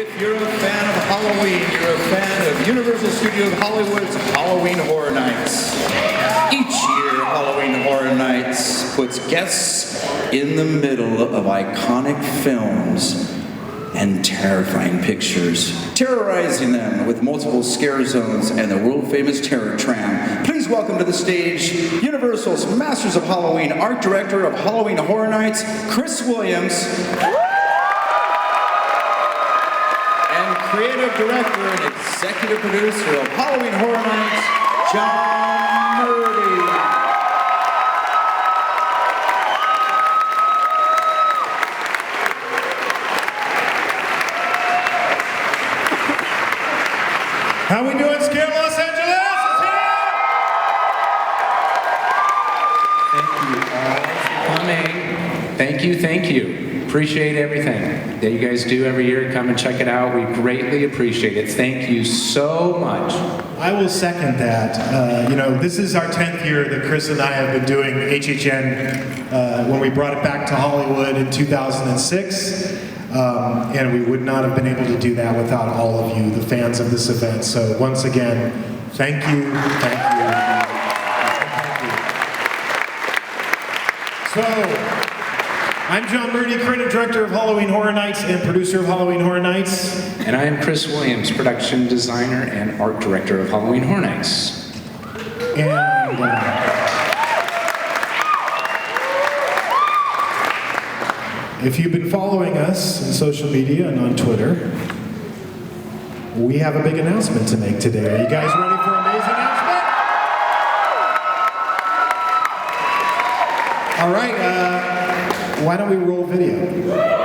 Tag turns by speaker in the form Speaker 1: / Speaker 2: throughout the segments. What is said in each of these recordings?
Speaker 1: If you're a fan of Halloween, you're a fan of Universal Studios Hollywood's Halloween Horror Nights. Each year, Halloween Horror Nights puts guests in the middle of iconic films and terrifying pictures, terrorizing them with multiple scare zones and the world-famous terror tram. Please welcome to the stage Universal's Masters of Halloween Art Director of Halloween Horror Nights, Chris Williams, and Creative Director and Executive Producer of Halloween Horror Nights, John Murdy.
Speaker 2: How we doing, Scare Los Angeles?
Speaker 3: Thank you all for coming. Thank you. Appreciate everything that you guys do every year. Come and check it out. We greatly appreciate it. Thank you so much.
Speaker 2: I will second that. This is our 10th year that Chris and I have been doing HHN when we brought it back to Hollywood in 2006. And we would not have been able to do that without all of you, the fans of this event. So once again, thank you, thank you, thank you. So, I'm John Murdy, Creative Director of Halloween Horror Nights and producer of Halloween Horror Nights.
Speaker 3: And I am Chris Williams, Production Designer and Art Director of Halloween Horror Nights.
Speaker 2: And if you've been following us in social media and on Twitter, we have a big announcement to make today. Are you guys ready for an amazing announcement? All right, why don't we roll video?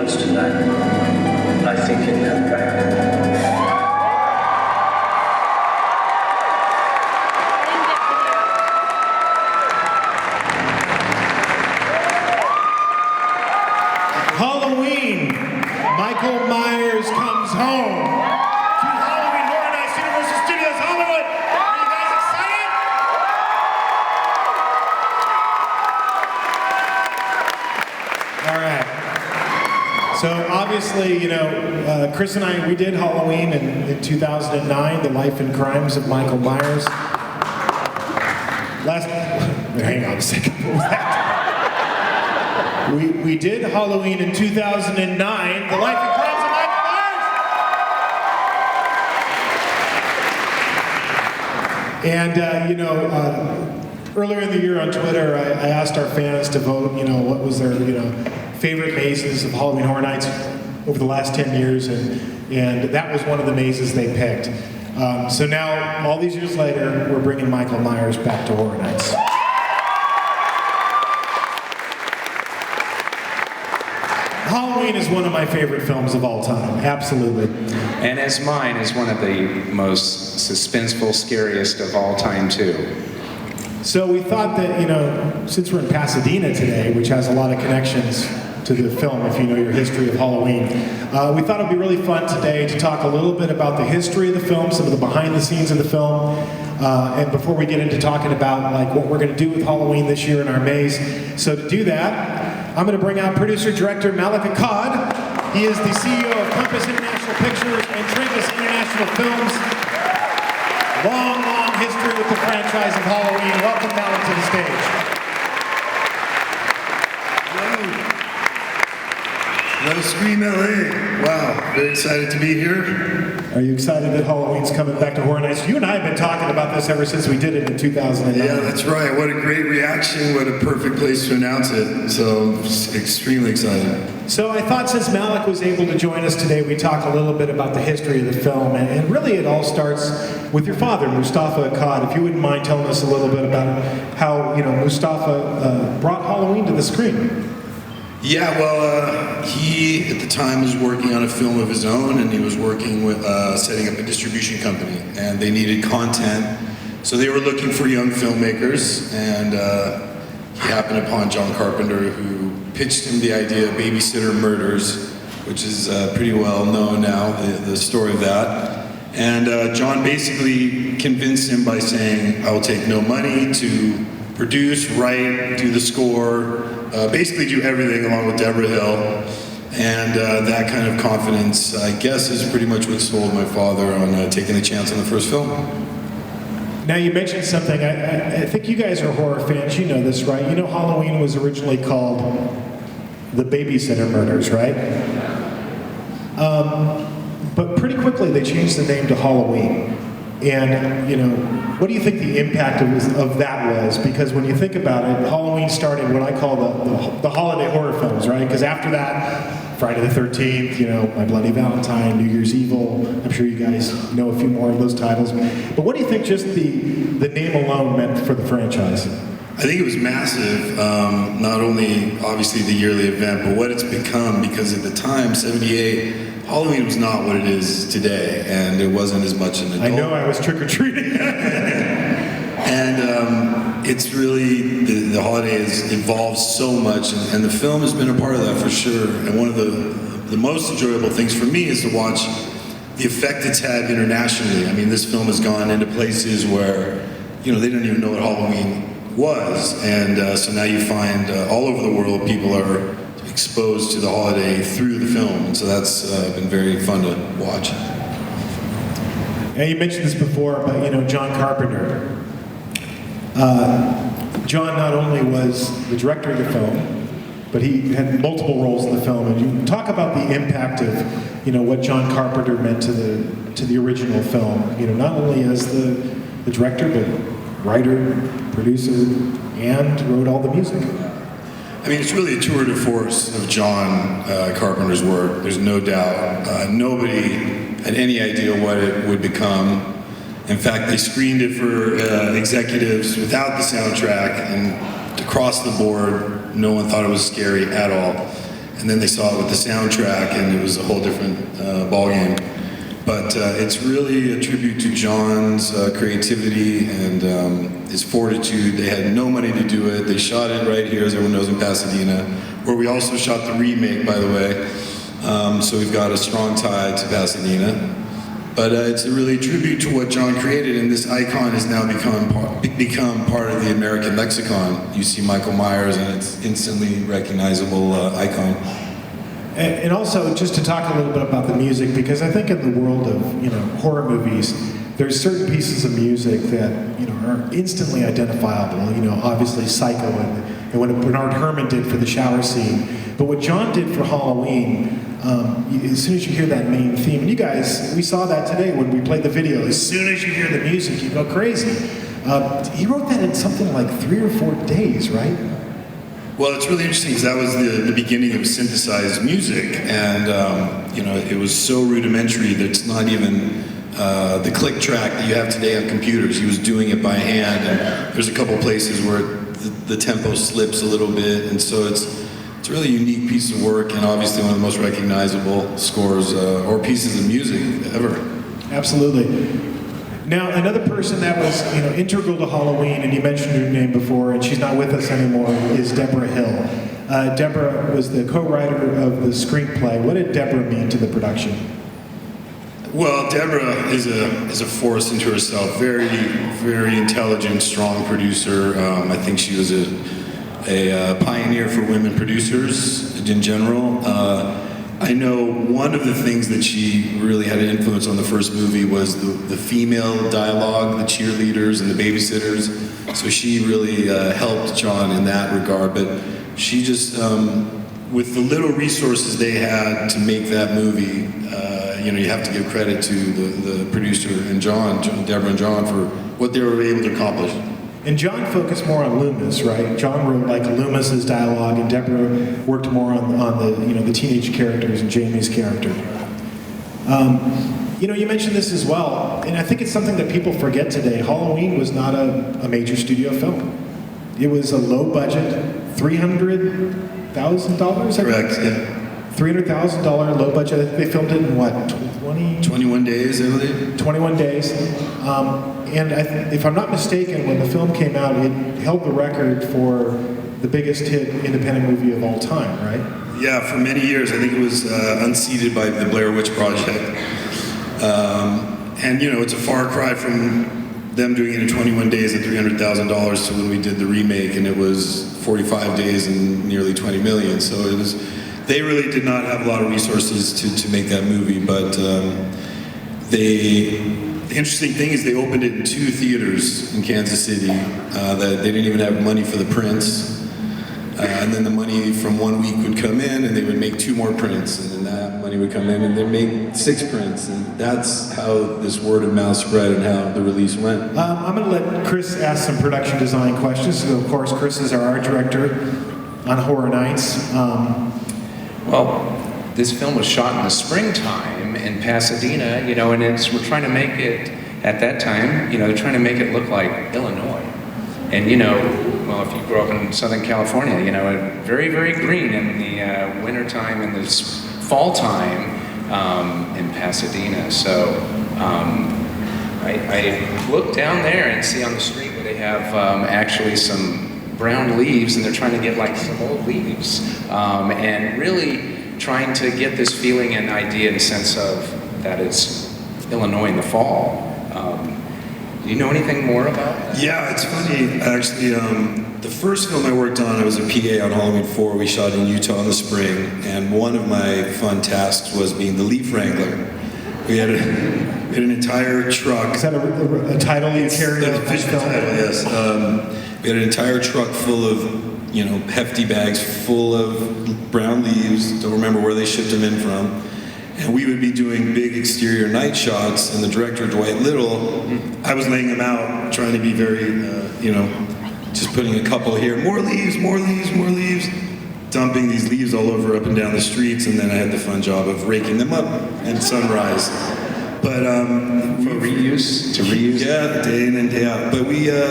Speaker 4: Tonight, I think he'll come back.
Speaker 2: Halloween, Michael Myers comes home to Halloween Horror Nights, Universal Studios Hollywood. Are you guys excited? All right. So obviously, Chris and I, we did Halloween in 2009, The Life and Crimes of Michael Myers. Hang on a second, what was that? We did Halloween in 2009, The Life and Crimes of Michael Myers! And, earlier in the year on Twitter, I asked our fans to vote, what was their, favorite mazes of Halloween Horror Nights over the last 10 years, and that was one of the mazes they picked. So now, all these years later, we're bringing Michael Myers back to Horror Nights. Halloween is one of my favorite films of all time, absolutely.
Speaker 3: And as mine is one of the most suspenseful, scariest of all time, too.
Speaker 2: So we thought that, since we're in Pasadena today, which has a lot of connections to the film, if you know your history of Halloween, we thought it'd be really fun today to talk a little bit about the history of the film, some of the behind the scenes of the film, and before we get into talking about what we're going to do with Halloween this year in our maze. So to do that, I'm going to bring out producer-director Malik Akkad. He is the CEO of Compass International Pictures and Trancas International Films. Long history with the franchise of Halloween. Welcome Malik to the stage.
Speaker 5: Hello. Hello, Scream LA. Wow, very excited to be here.
Speaker 2: Are you excited that Halloween's coming back to Horror Nights? You and I have been talking about this ever since we did it in 2009.
Speaker 5: Yeah, that's right. What a great reaction. What a perfect place to announce it. So, extremely excited.
Speaker 2: So I thought since Malik was able to join us today, we talk a little bit about the history of the film. And really it all starts with your father, Mustafa Akkad. If you wouldn't mind telling us a little bit about how, Mustafa brought Halloween to the screen.
Speaker 5: Yeah, well, he at the time was working on a film of his own, and he was working with setting up a distribution company, and they needed content. So they were looking for young filmmakers, and he happened upon John Carpenter, who pitched him the idea of Babysitter Murders, which is pretty well known now, the story of that. And John basically convinced him by saying, I will take no money to produce, write, do the score, basically do everything along with Deborah Hill. And that kind of confidence, I guess, is pretty much what sold my father on taking the chance on the first film.
Speaker 2: Now you mentioned something, I think you guys are horror fans, you know this, right? You know Halloween was originally called The Babysitter Murders, right? But pretty quickly they changed the name to Halloween. And, what do you think the impact of that was? Because when you think about it, Halloween started what I call the holiday horror films, right? Because after that, Friday the 13th, My Bloody Valentine, New Year's Evil, I'm sure you guys know a few more of those titles. But what do you think just the name alone meant for the franchise?
Speaker 5: I think it was massive, not only obviously the yearly event, but what it's become, because at the time, 78, Halloween was not what it is today, and it wasn't as much an adult.
Speaker 2: I know, I was trick-or-treating.
Speaker 5: And it's really, the holiday has evolved so much, and the film has been a part of that for sure. And one of the most enjoyable things for me is to watch the effect it's had internationally. I mean, this film has gone into places where, they don't even know what Halloween was. And so now you find all over the world people are exposed to the holiday through the film, and so that's been very fun to watch.
Speaker 2: Now you mentioned this before, but John Carpenter. John not only was the director of the film, but he had multiple roles in the film. And you talk about the impact of, what John Carpenter meant to the original film. Not only as the director, but writer, producer, and wrote all the music.
Speaker 5: I mean, it's really a tour de force of John Carpenter's work. There's no doubt. Nobody had any idea what it would become. In fact, they screened it for executives without the soundtrack, and across the board, no one thought it was scary at all. And then they saw it with the soundtrack, and it was a whole different ballgame. But it's really a tribute to John's creativity and his fortitude. They had no money to do it. They shot it right here, as everyone knows, in Pasadena, where we also shot the remake, by the way. So we've got a strong tie to Pasadena. But it's really a tribute to what John created, and this icon has now become part of the American lexicon. You see Michael Myers, and it's instantly recognizable icon.
Speaker 2: And also, just to talk a little bit about the music, because I think in the world of horror movies, there's certain pieces of music that are instantly identifiable. Obviously Psycho and what Bernard Herrmann did for the shower scene. But what John did for Halloween, as soon as you hear that main theme, and you guys, we saw that today when we played the video. As soon as you hear the music, you go crazy. He wrote that in something like 3 or 4 days, right?
Speaker 5: Well, it's really interesting because that was the beginning of synthesized music, and it was so rudimentary that it's not even the click track that you have today on computers. He was doing it by hand, and there's a couple places where the tempo slips a little bit, and so it's a really unique piece of work, and obviously one of the most recognizable scores or pieces of music ever.
Speaker 2: Absolutely. Now, another person that was, integral to Halloween, and you mentioned her name before, and she's not with us anymore, is Deborah Hill. Deborah was the co-writer of the screenplay. What did Deborah mean to the production?
Speaker 5: Well, Deborah is a force into herself. Very, very intelligent, strong producer. I think she was a pioneer for women producers in general. I know one of the things that she really had an influence on the first movie was the female dialogue, the cheerleaders and the babysitters. So she really helped John in that regard. But she just with the little resources they had to make that movie, you have to give credit to the producer and Deborah and John, for what they were able to accomplish.
Speaker 2: And John focused more on Loomis, right? John wrote like Loomis's dialogue, and Deborah worked more on the teenage characters and Jamie's character. You mentioned this as well, and I think it's something that people forget today. Halloween was not a major studio film. It was a low budget, $300,000.
Speaker 5: Correct, yeah.
Speaker 2: $300,000 low budget. I think they filmed it in what,
Speaker 5: 21 days, I believe.
Speaker 2: 21 days. And if I'm not mistaken, when the film came out, it held the record for the biggest hit independent movie of all time, right?
Speaker 5: Yeah, for many years. I think it was unseated by the Blair Witch Project. And it's a far cry from them doing it in 21 days at $300,000 to when we did the remake, and it was 45 days and nearly 20 million. So they really did not have a lot of resources to make that movie, but the interesting thing is they opened it in 2 theaters in Kansas City that they didn't even have money for the prints. And then the money from one week would come in, and they would make 2 more prints, and then that money would come in, and they'd make 6 prints, and that's how this word of mouth spread and how the release went.
Speaker 2: I'm going to let Chris ask some production design questions. So, of course, Chris is our art director on Horror Nights.
Speaker 3: Well, this film was shot in the springtime in Pasadena, and we're trying to make it, at that time, they're trying to make it look like Illinois. And well, if you grew up in Southern California, very, very green in the wintertime and the fall time in Pasadena. So I look down there and see on the street where they have actually some brown leaves, and they're trying to get like some old leaves, and really trying to get this feeling and idea and sense of that it's Illinois in the fall. Do you know anything more about that?
Speaker 5: Yeah, it's funny. Actually, the first film I worked on, I was a PA on Halloween 4. We shot in Utah in the spring, and one of my fun tasks was being the leaf wrangler. We had an entire truck.
Speaker 2: Is that a title you carry?
Speaker 5: An official title, yes. We had an entire truck full of, hefty bags full of brown leaves. Don't remember where they shipped them in from. And we would be doing big exterior night shots, and the director, Dwight Little, I was laying them out, trying to be very, just putting a couple here, more leaves, dumping these leaves all over up and down the streets, and then I had the fun job of raking them up in sunrise. But
Speaker 3: For reuse? To reuse?
Speaker 5: yeah, day in and day out. But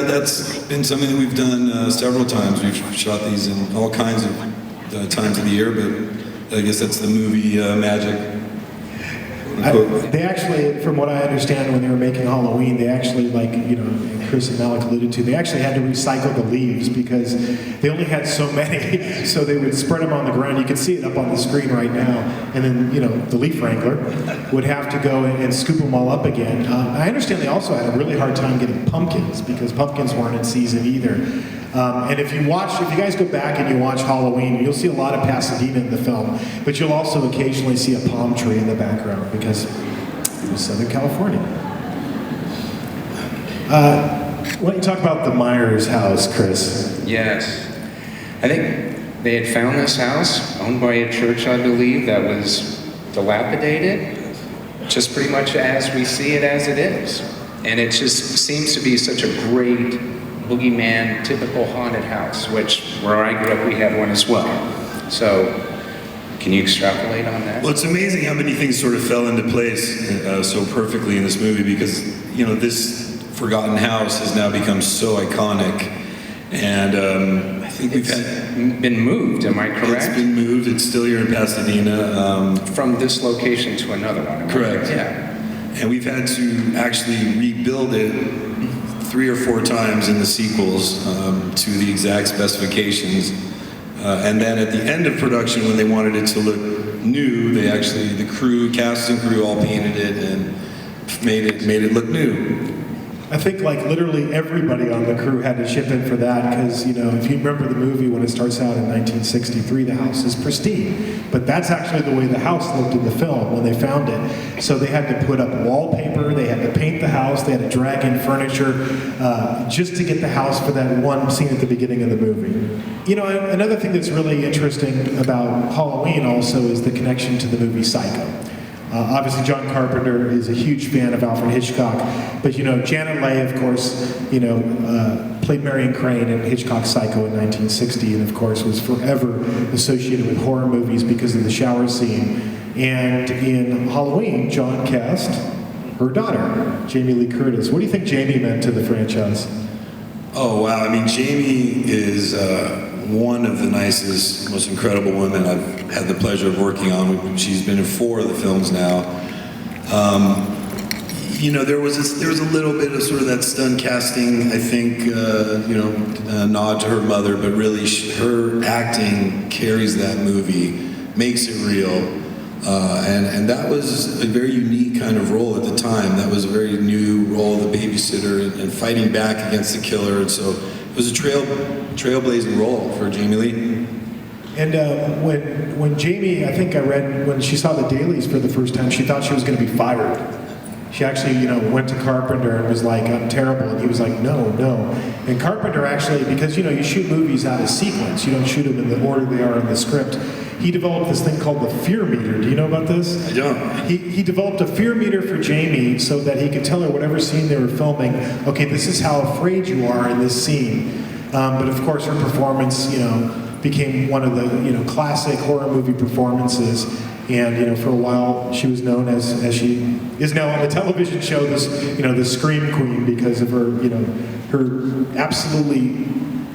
Speaker 5: that's been something that we've done several times. We've shot these in all kinds of times of the year, but I guess that's the movie magic.
Speaker 2: They actually, from what I understand, when they were making Halloween, they actually, Chris and Malik alluded to, they actually had to recycle the leaves because they only had so many, so they would spread them on the ground. You can see it up on the screen right now. And then, the leaf wrangler would have to go and scoop them all up again. I understand they also had a really hard time getting pumpkins because pumpkins weren't in season either. And if you guys go back and you watch Halloween, you'll see a lot of Pasadena in the film, but you'll also occasionally see a palm tree in the background because it was Southern California. Why don't you talk about the Myers house, Chris?
Speaker 3: Yes. I think they had found this house, owned by a church, I believe, that was dilapidated, just pretty much as we see it as it is. And it just seems to be such a great boogeyman, typical haunted house, which where I grew up, we had one as well. So, can you extrapolate on that?
Speaker 5: Well, it's amazing how many things sort of fell into place so perfectly in this movie because, this forgotten house has now become so iconic. And I think we've
Speaker 3: been moved, am I correct?
Speaker 5: It's been moved. It's still here in Pasadena.
Speaker 3: From this location to another one.
Speaker 5: Correct.
Speaker 3: Yeah.
Speaker 5: And we've had to actually rebuild it 3 or 4 times in the sequels to the exact specifications. And then at the end of production, when they wanted it to look new, they actually, cast and crew all painted it and made it look new.
Speaker 2: I think like literally everybody on the crew had to chip in for that because, you know, if you remember the movie when it starts out in 1963, the house is pristine. But that's actually the way the house looked in the film when they found it. So they had to put up wallpaper, they had to paint the house, they had to drag in furniture just to get the house for that one scene at the beginning of the movie. You know, another thing that's really interesting about Halloween also is the connection to the movie Psycho. Obviously, John Carpenter is a huge fan of Alfred Hitchcock, but you know, Janet Leigh, of course, you know, played Marion Crane in Hitchcock's Psycho in 1960, and of course was forever associated with horror movies because of the shower scene. And in Halloween, John cast her daughter, Jamie Lee Curtis. What do you think Jamie meant to the franchise?
Speaker 5: Oh, wow. I mean, Jamie is one of the nicest, most incredible women I've had the pleasure of working on. She's been in 4 of the films now. You know, there was a little bit of sort of that stunt casting, I think, you know, nod to her mother, but really her acting carries that movie, makes it real. And that was a very unique kind of role at the time. That was a very new role, the babysitter, and fighting back against the killer. And so it was a trailblazing role for Jamie Lee.
Speaker 2: And when Jamie, I think I read, when she saw the dailies for the first time, she thought she was going to be fired. She actually, you know, went to Carpenter and was like, I'm terrible. And he was like, no. And Carpenter actually, because, you know, you shoot movies out of sequence. You don't shoot them in the order they are in the script. He developed this thing called the fear meter. Do you know about this?
Speaker 5: I don't.
Speaker 2: He developed a fear meter for Jamie so that he could tell her whatever scene they were filming, okay, this is how afraid you are in this scene. But of course, her performance, you know, became one of the, you know, classic horror movie performances. And, you know, for a while, she was known as she is now on the television show, this, you know, the Scream Queen, because of her, you know, her absolutely,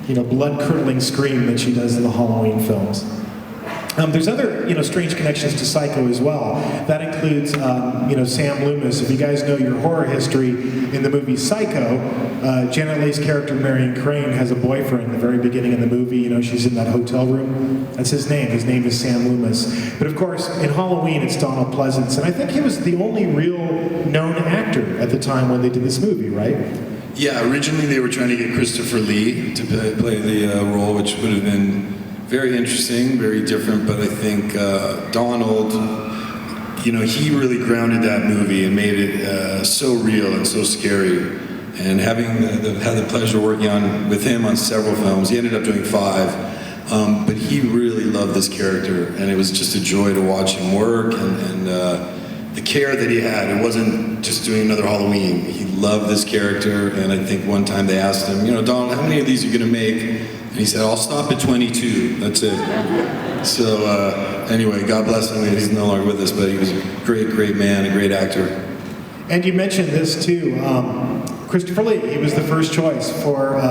Speaker 2: you know, blood-curdling scream that she does in the Halloween films. There's other, you know, strange connections to Psycho as well. That includes, you know, Sam Loomis. If you guys know your horror history, in the movie Psycho, Janet Leigh's character Marion Crane has a boyfriend in the very beginning of the movie. You know, she's in that hotel room. That's his name. His name is Sam Loomis. But of course, in Halloween, it's Donald Pleasance, and I think he was the only real known actor at the time when they did this movie, right?
Speaker 5: Yeah, originally they were trying to get Christopher Lee to play the role, which would have been very interesting, very different, but I think Donald, you know, he really grounded that movie and made it so real and so scary. And having had the pleasure of working with him on several films, he ended up doing 5, but he really loved this character, and it was just a joy to watch him work, and the care that he had. It wasn't just doing another Halloween. He loved this character, and I think one time they asked him, you know, Donald, how many of these are you going to make? And he said, I'll stop at 22, that's it. So anyway, God bless him, he's no longer with us, but he was a great man, a great actor.
Speaker 2: And you mentioned this too, Christopher Lee, he was the first choice for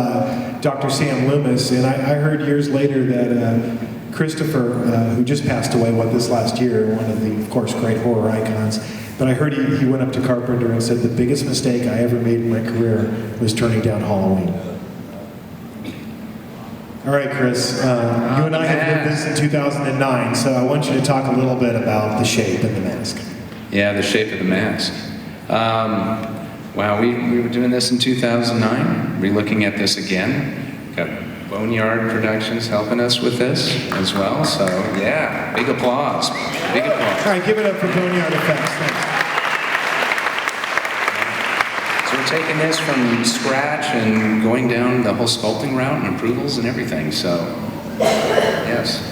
Speaker 2: Dr. Sam Loomis, and I heard years later that Christopher, who just passed away, this last year, one of the, of course, great horror icons, but I heard he went up to Carpenter and said, the biggest mistake I ever made in my career was turning down Halloween. All right, Chris, you and I have lived this in 2009, so I want you to talk a little bit about The Shape and The Mask.
Speaker 3: Yeah, The Shape of the Mask. Wow, we were doing this in 2009. We're looking at this again. Got Boneyard Productions helping us with this as well. So yeah, big applause. Big applause.
Speaker 2: All right, give it up for Boneyard Effects. Thanks.
Speaker 3: So we're taking this from scratch and going down the whole sculpting route and approvals and everything. So yes.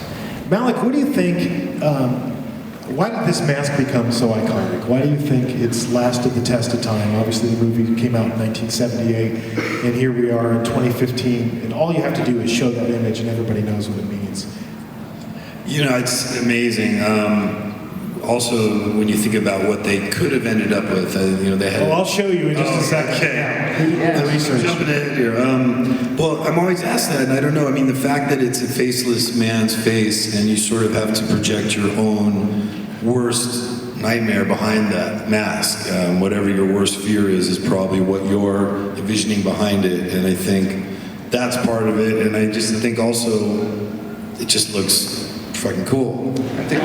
Speaker 2: Malik, what do you think? Why did this mask become so iconic? Why do you think it's lasted the test of time? Obviously, the movie came out in 1978, and here we are in 2015, and all you have to do is show that image, and everybody knows what it means.
Speaker 5: You know, it's amazing. Also, when you think about what they could have ended up with, you know, they had...
Speaker 2: Well, I'll show you in just a second.
Speaker 5: Okay.
Speaker 2: Who did the research?
Speaker 5: Jumping in here. Well, I'm always asked that, and I don't know. I mean, the fact that it's a faceless man's face, and you sort of have to project your own worst nightmare behind that mask. Whatever your worst fear is probably what you're envisioning behind it, and I think that's part of it. And I just think also, it just looks fucking cool.
Speaker 3: I think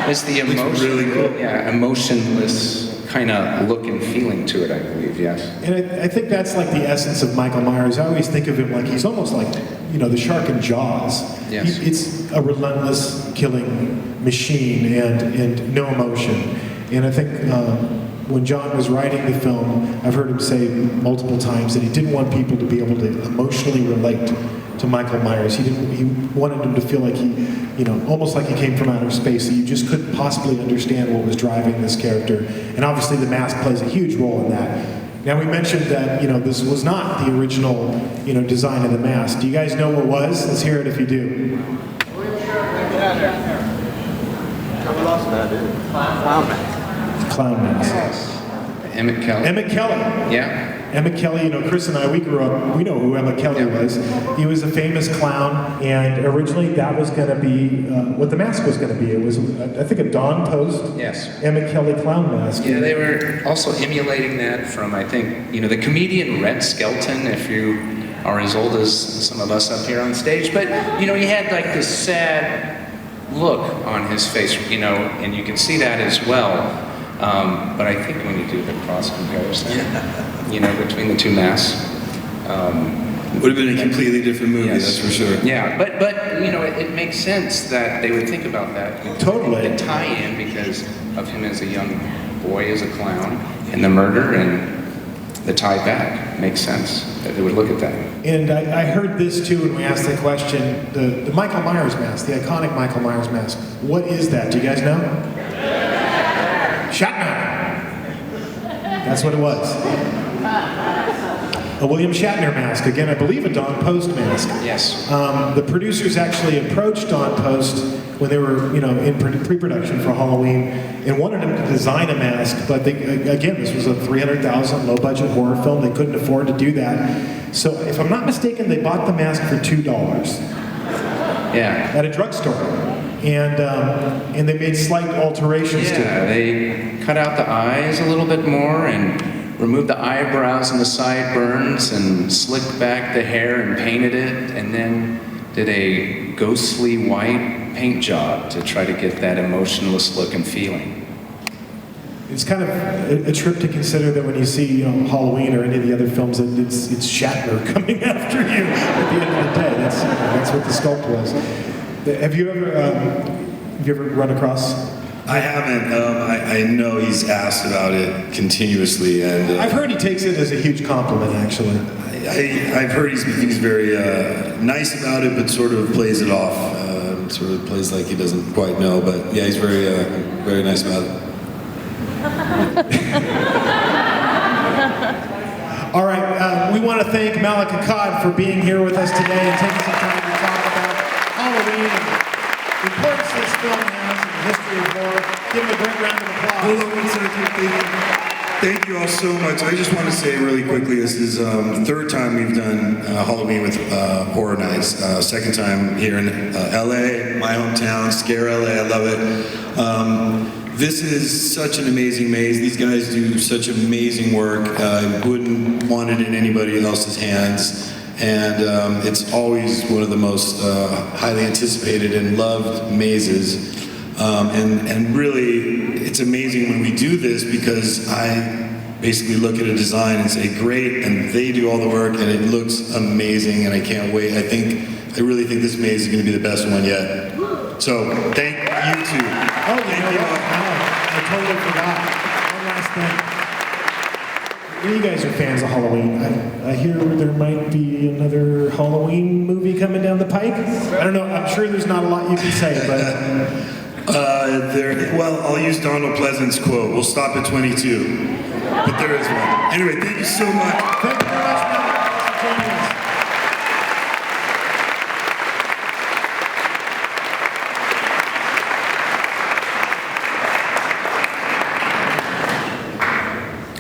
Speaker 3: it's the emotion,
Speaker 5: really cool.
Speaker 3: yeah, emotionless kind of look and feeling to it, I believe, yes.
Speaker 2: And I think that's like the essence of Michael Myers. I always think of him like he's almost like, the shark in Jaws.
Speaker 3: Yes.
Speaker 2: It's a relentless killing machine and no emotion. And I think when John was writing the film, I've heard him say multiple times that he didn't want people to be able to emotionally relate to Michael Myers. He wanted them to feel like he, almost like he came from outer space, that you just couldn't possibly understand what was driving this character. And obviously the mask plays a huge role in that. Now we mentioned that, this was not the original, design of the mask. Do you guys know what was? Let's hear it if you do. Clown mask.
Speaker 3: Emmett Kelly.
Speaker 2: Emmett Kelly.
Speaker 3: Yeah.
Speaker 2: Emmett Kelly, Chris and I, we grew up, we know who Emmett Kelly was. He was a famous clown, and originally that was going to be what the mask was going to be. It was, I think, a Dawn Post
Speaker 3: Yes.
Speaker 2: Emmett Kelly clown mask.
Speaker 3: Yeah, they were also emulating that from, I think, the comedian Red Skelton, if you are as old as some of us up here on stage. But, he had like this sad look on his face, and you can see that as well. But I think when you do the cross comparison, between the two masks,
Speaker 5: Would have been a completely different movie,
Speaker 3: yes.
Speaker 5: that's for sure.
Speaker 3: Yeah, but it makes sense that they would think about that.
Speaker 2: Totally.
Speaker 3: The tie-in because of him as a young boy as a clown, and the murder, and the tie back makes sense that they would look at that.
Speaker 2: And I heard this too when we asked the question, the Michael Myers mask, the iconic Michael Myers mask. What is that? Do you guys know? Shatner. That's what it was. A William Shatner mask. Again, I believe a Dawn Post mask.
Speaker 3: Yes.
Speaker 2: The producers actually approached Dawn Post when they were, in pre-production for Halloween and wanted him to design a mask, but again, this was a $300,000 low-budget horror film. They couldn't afford to do that. So, if I'm not mistaken, they bought the mask for $2
Speaker 3: Yeah.
Speaker 2: at a drugstore, and they made slight alterations to
Speaker 3: Yeah,
Speaker 2: it.
Speaker 3: they cut out the eyes a little bit more and removed the eyebrows and the sideburns and slicked back the hair and painted it, and then did a ghostly white paint job to try to get that emotionless look and feeling.
Speaker 2: It's kind of a trip to consider that when you see, Halloween or any of the other films, that it's Shatner coming after you at the end of the day. That's what the sculpt was. Have you ever run across?
Speaker 5: I haven't. I know he's asked about it continuously, and
Speaker 2: I've heard he takes it as a huge compliment, actually.
Speaker 5: I've heard he's very nice about it, but sort of plays it off. Sort of plays like he doesn't quite know, but yeah, he's very nice about it.
Speaker 2: All right, we want to thank Malik Akkad for being here with us today and taking some time to talk about Halloween and the importance this film has in the history of horror. Give him a great round of applause.
Speaker 5: Hold on one second. Thank you all so much. I just want to say really quickly, this is the third time we've done Halloween with Horror Nights. Second time here in LA, my hometown, Scare LA. I love it. This is such an amazing maze. These guys do such amazing work. I wouldn't want it in anybody else's hands. And it's always one of the most highly anticipated and loved mazes. And really, it's amazing when we do this because I basically look at a design and say, great, and they do all the work, and it looks amazing, and I can't wait. I really think this maze is going to be the best one yet. So, thank you two.
Speaker 2: Oh,
Speaker 5: Thank you all.
Speaker 2: I totally forgot. One last thing. You guys are fans of Halloween. I hear there might be another Halloween movie coming down the pike. I don't know. I'm sure there's not a lot you can say, but...
Speaker 5: Well, I'll use Donald Pleasant's quote. We'll stop at 22. But there is one. Anyway, thank you so much.
Speaker 2: Thank you very much, Matt. Thanks for joining us.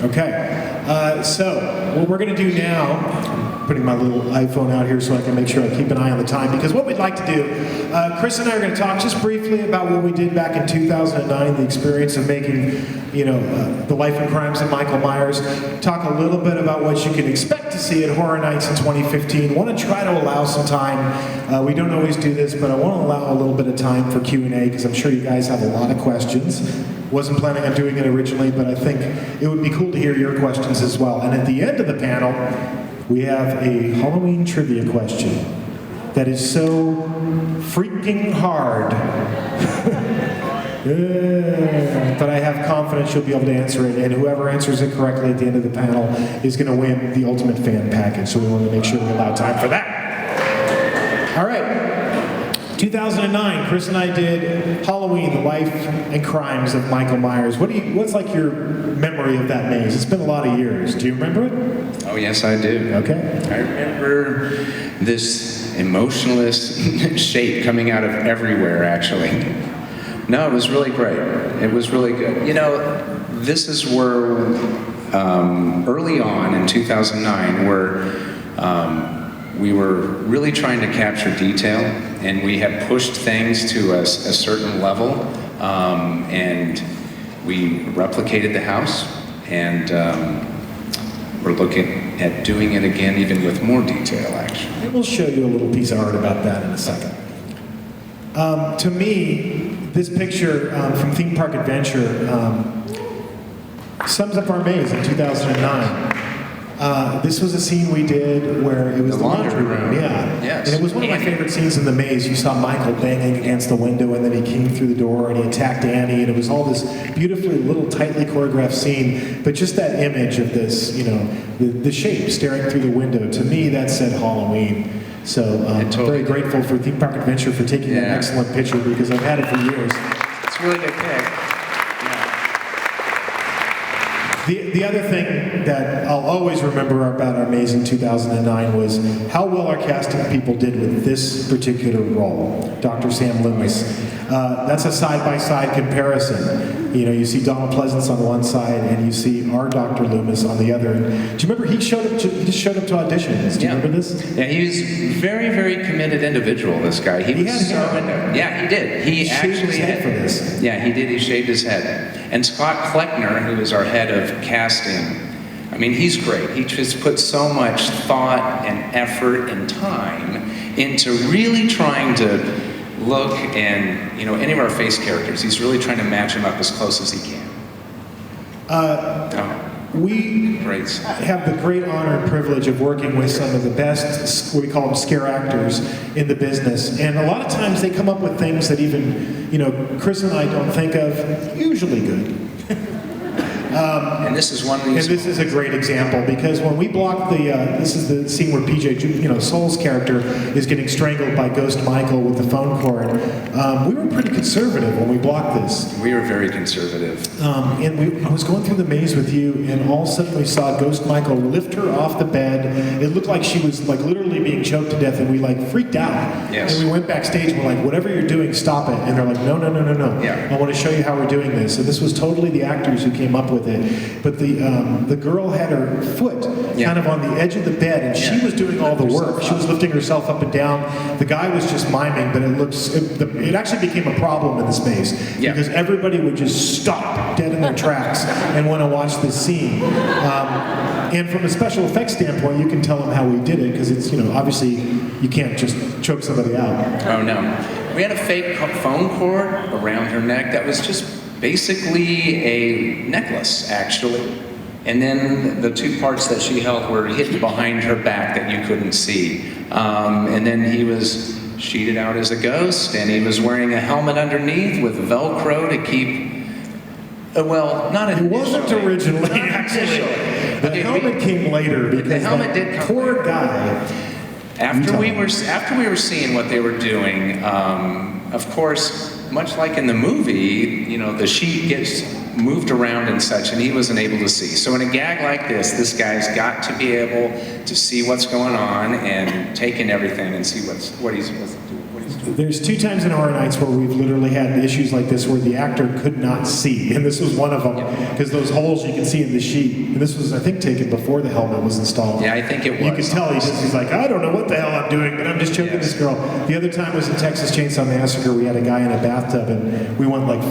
Speaker 2: Okay, so what we're going to do now, I'm putting my little iPhone out here so I can make sure I keep an eye on the time, because what we'd like to do, Chris and I are going to talk just briefly about what we did back in 2009, the experience of making, The Life and Crimes of Michael Myers, talk a little bit about what you can expect to see at Horror Nights in 2015. Want to try to allow some time, we don't always do this, but I want to allow a little bit of time for Q&A, because I'm sure you guys have a lot of questions. Wasn't planning on doing it originally, but I think it would be cool to hear your questions as well. And at the end of the panel, we have a Halloween trivia question that is so freaking hard. But I have confidence you'll be able to answer it, and whoever answers it correctly at the end of the panel is going to win the Ultimate Fan Package, so we want to make sure we allow time for that. All right. 2009, Chris and I did Halloween, The Life and Crimes of Michael Myers. What's like your memory of that maze? It's been a lot of years. Do you remember it?
Speaker 3: Oh, yes, I do.
Speaker 2: Okay.
Speaker 3: I remember this emotionless shape coming out of everywhere, actually. No, it was really great. It was really good. You know, this is where, early on in 2009, where we were really trying to capture detail, and we had pushed things to a certain level, and we replicated the house, and we're looking at doing it again, even with more detail, actually.
Speaker 2: And we'll show you a little piece of art about that in a second. To me, this picture from Theme Park Adventure sums up our maze in 2009. This was a scene we did where it was the laundry room. Yeah.
Speaker 3: Yes.
Speaker 2: And it was one of my favorite scenes in the maze. You saw Michael banging against the window, and then he came through the door and he attacked Annie, and it was all this beautifully little tightly choreographed scene. But just that image of this, you know, the shape staring through the window, to me that said Halloween. So I'm very grateful for Theme Park Adventure for taking that excellent picture, because I've had it for years.
Speaker 3: It's really good pick.
Speaker 2: The other thing that I'll always remember about our maze in 2009 was how well our casting people did with this particular role, Dr. Sam Loomis. That's a side-by-side comparison. You know, you see Donald Pleasance on one side, and you see our Dr. Loomis on the other. Do you remember he just showed up to auditions? Do you remember this?
Speaker 3: Yeah, he was a very, very committed individual, this guy. He was so into, yeah, he did. He
Speaker 2: shaved his head for this.
Speaker 3: Yeah, he did. He shaved his head. And Scott Kleckner, who is our head of casting, I mean, he's great. He just put so much thought and effort and time into really trying to look and, you know, any of our face characters, he's really trying to match them up as close as he can.
Speaker 2: We
Speaker 3: Great.
Speaker 2: have the great honor and privilege of working with some of the best, what we call them, scare actors in the business. And a lot of times they come up with things that even, you know, Chris and I don't think of, usually good.
Speaker 3: And this is one of these.
Speaker 2: And this is a great example, because when we blocked this is the scene where PJ, you know, Soul's character is getting strangled by Ghost Michael with the phone cord. We were pretty conservative when we blocked this.
Speaker 3: We were very conservative.
Speaker 2: And I was going through the maze with you, and all of a sudden we saw Ghost Michael lift her off the bed. It looked like she was like literally being choked to death, and we like freaked out.
Speaker 3: Yes.
Speaker 2: And we went backstage and we're like, whatever you're doing, stop it. And they're like, no.
Speaker 3: Yeah.
Speaker 2: I want to show you how we're doing this. And this was totally the actors who came up with it. But the girl had her foot kind of on the edge of the bed, and she was doing all the work. She was lifting herself up and down. The guy was just miming, but it actually became a problem in the space because everybody would just stop dead in their tracks and want to watch this scene. And from a special effects standpoint, you can tell them how we did it, because it's, you know, obviously you can't just choke somebody out.
Speaker 3: Oh no. We had a fake phone cord around her neck that was just basically a necklace, actually. And then the two parts that she held were hidden behind her back that you couldn't see. And then he was sheeted out as a ghost, and he was wearing a helmet underneath with Velcro to keep, well, not initially.
Speaker 2: It wasn't originally, actually. The helmet came later, because
Speaker 3: the helmet did come
Speaker 2: poor
Speaker 3: later.
Speaker 2: guy.
Speaker 3: After we were seeing what they were doing, of course, much like in the movie, you know, the sheet gets moved around and such, and he wasn't able to see. So in a gag like this guy's got to be able to see what's going on and take in everything and see what he's supposed to do.
Speaker 2: There's 2 times in Horror Nights where we've literally had issues like this where the actor could not see, and this was one of them, because those holes you can see in the sheet, and this was, I think, taken before the helmet was installed.
Speaker 3: Yeah, I think it was.
Speaker 2: You could tell he's like, I don't know what the hell I'm doing, but I'm just choking this girl. The other time was in Texas Chainsaw Massacre. We had a guy in a bathtub, and we went like,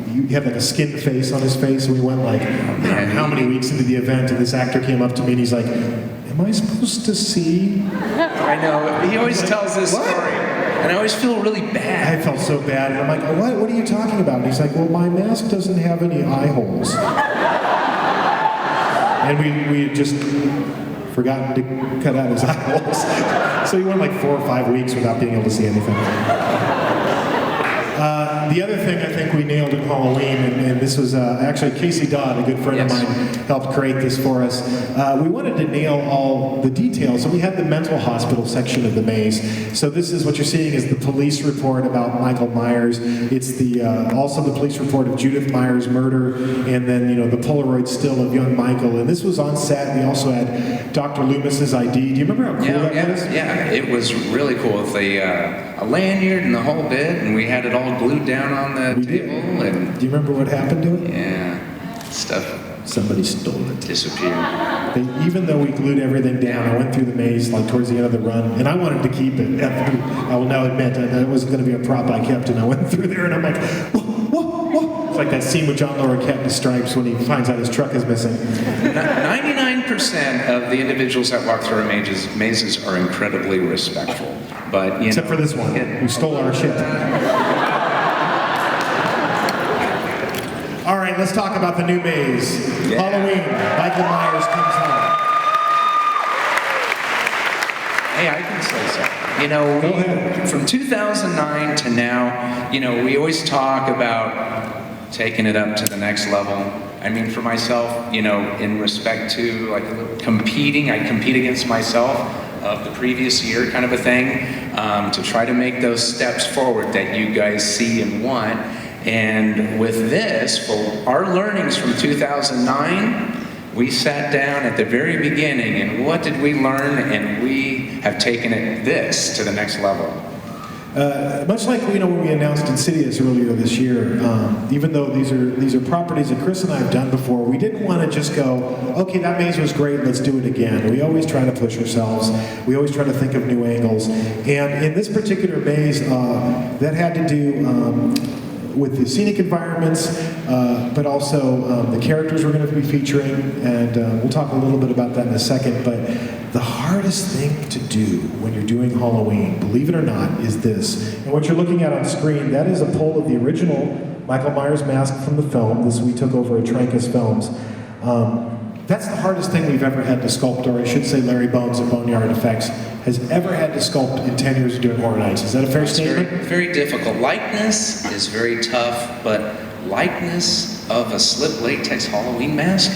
Speaker 2: he had like a skinned face on his face, and we went like, how many weeks into the event, and this actor came up to me and he's like, am I supposed to see?
Speaker 3: I know. He always tells this story. And I always feel really
Speaker 2: I
Speaker 3: bad.
Speaker 2: felt so bad, and I'm like, what are you talking about? And he's like, well, my mask doesn't have any eye holes. And we had just forgotten to cut out his eye holes. So he went like 4 or 5 weeks without being able to see anything. The other thing I think we nailed in Halloween, and this was actually Casey Dodd, a good friend
Speaker 3: Yes.
Speaker 2: of mine, helped create this for us. We wanted to nail all the details, and we had the mental hospital section of the maze. So this is what you're seeing is the police report about Michael Myers. It's the also the police report of Judith Myers' murder, and then the Polaroid still of young Michael. And this was on set. We also had Dr. Loomis's ID. Do you remember how cool that was?
Speaker 3: Yeah, it was really cool with a lanyard and the whole bit, and we had it all glued down on the
Speaker 2: We did.
Speaker 3: table, and
Speaker 2: Do you remember what happened to it?
Speaker 3: yeah, stuff
Speaker 2: Somebody stole it.
Speaker 3: disappeared.
Speaker 2: Even though we glued everything down, I went through the maze like towards the end of the run, and I wanted to keep it. I will now admit that wasn't going to be a prop I kept, and I went through there, and I'm like, whoa, whoa, whoa. It's like that scene with John Larroquette in Stripes when he finds out his truck is missing.
Speaker 3: 99% of the individuals that walk through our mazes are incredibly respectful, but
Speaker 2: Except for this one, who stole our shit. All right, let's talk about the new maze.
Speaker 3: Yeah.
Speaker 2: Halloween, Michael Myers comes home.
Speaker 3: Hey, I can say so.
Speaker 2: Go ahead.
Speaker 3: From 2009 to now, we always talk about taking it up to the next level. I mean, for myself, in respect to like competing, I compete against myself of the previous year kind of a thing, to try to make those steps forward that you guys see and want. And with this, for our learnings from 2009, we sat down at the very beginning and what did we learn? And we have taken this to the next level.
Speaker 2: Much like when we announced Insidious earlier this year, even though these are properties that Chris and I have done before, we didn't want to just go, okay, that maze was great, let's do it again. We always try to push ourselves. We always try to think of new angles. And in this particular maze, that had to do with the scenic environments, but also the characters we're going to be featuring, and we'll talk a little bit about that in a second. But the hardest thing to do when you're doing Halloween, believe it or not, is this. And what you're looking at on screen, that is a pull of the original Michael Myers mask from the film. This we took over at Trancas Films. That's the hardest thing we've ever had to sculpt, or I should say Larry Bones at Boneyard Effects has ever had to sculpt in 10 years of doing Horror Nights. Is that a fair
Speaker 3: It's
Speaker 2: statement?
Speaker 3: very, very difficult. Likeness is very tough, but likeness of a slip latex Halloween mask,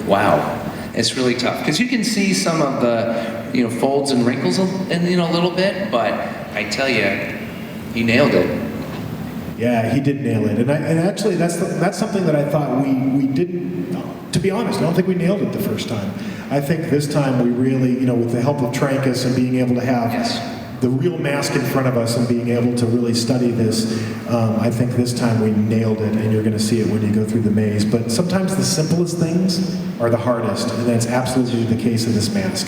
Speaker 3: wow, it's really tough. Because you can see some of the, folds and wrinkles in, a little bit, but I tell you, he nailed it.
Speaker 2: Yeah, he did nail it, and actually that's something that I thought we didn't. To be honest, I don't think we nailed it the first time. I think this time we really, with the help of Trancas and being able to have the real mask in front of us and being able to really study this, I think this time we nailed it, and you're going to see it when you go through the maze. But sometimes the simplest things are the hardest, and that's absolutely the case of this mask.